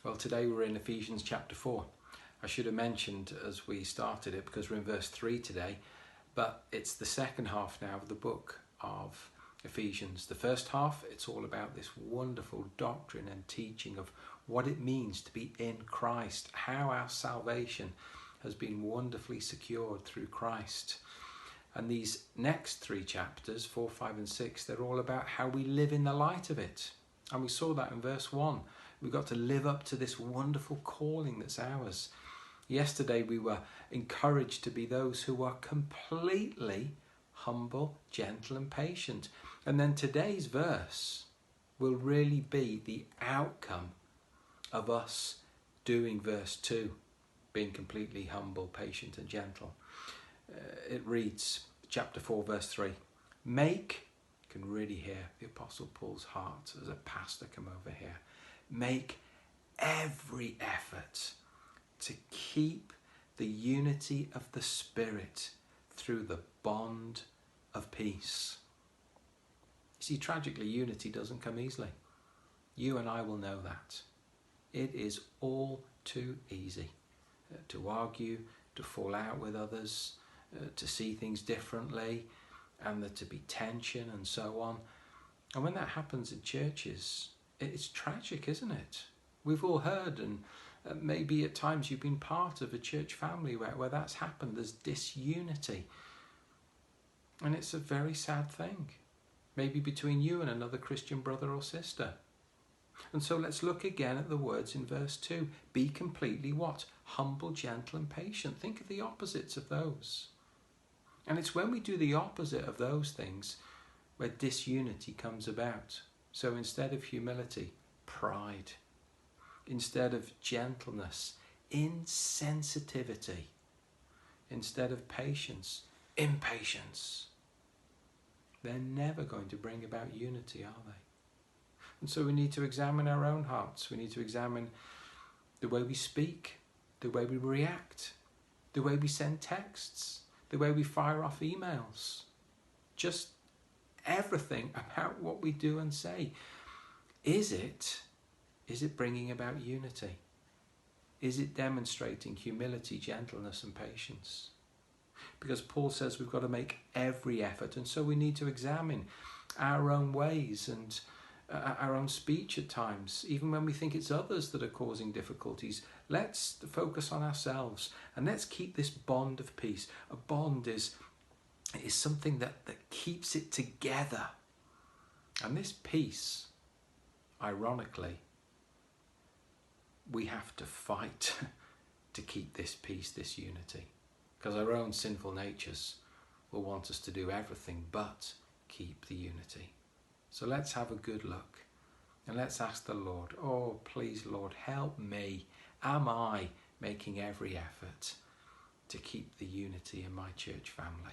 Well, today we're in Ephesians chapter 4. I should have mentioned as we started it because we're in verse 3 today, but it's the second half now of the book of Ephesians. The first half, it's all about this wonderful doctrine and teaching of what it means to be in Christ, how our salvation has been wonderfully secured through Christ. And these next three chapters, 4, 5 and 6, they're all about how we live in the light of it. And we saw that in verse 1. We've got to live up to this wonderful calling that's ours. Yesterday we were encouraged to be those who are completely humble, gentle and patient. And then today's verse will really be the outcome of us doing verse 2, being completely humble, patient and gentle. It reads, chapter 4, verse 3, make, you can really hear the Apostle Paul's heart as a pastor come over here, make every effort to keep the unity of the Spirit through the bond of peace. You see, tragically, unity doesn't come easily. You and I will know that. It is all too easy to argue, to fall out with others, to see things differently, and there to be tension and so on. And when that happens in churches, it's tragic, isn't it? We've all heard, and maybe at times you've been part of a church family where that's happened. There's disunity. And it's a very sad thing. Maybe between you and another Christian brother or sister. And so let's look again at the words in verse 2. Be completely what? Humble, gentle and patient. Think of the opposites of those. And it's when we do the opposite of those things where disunity comes about. So instead of humility, pride. Instead of gentleness, insensitivity. Instead of patience, impatience. They're never going to bring about unity, are they? And so we need to examine our own hearts. We need to examine the way we speak, the way we react, the way we send texts, the way we fire off emails. Just everything about what we do and say. Is it bringing about unity? Is it demonstrating humility, gentleness and patience? Because Paul says we've got to make every effort, and so we need to examine our own ways and our own speech at times, even when we think it's others that are causing difficulties. Let's focus on ourselves and let's keep this bond of peace. A bond is something that keeps it together. And this peace, ironically, we have to fight to keep this peace, this unity, because our own sinful natures will want us to do everything but keep the unity. So let's have a good look and let's ask the Lord, oh, please, Lord, help me. Am I making every effort to keep the unity in my church family?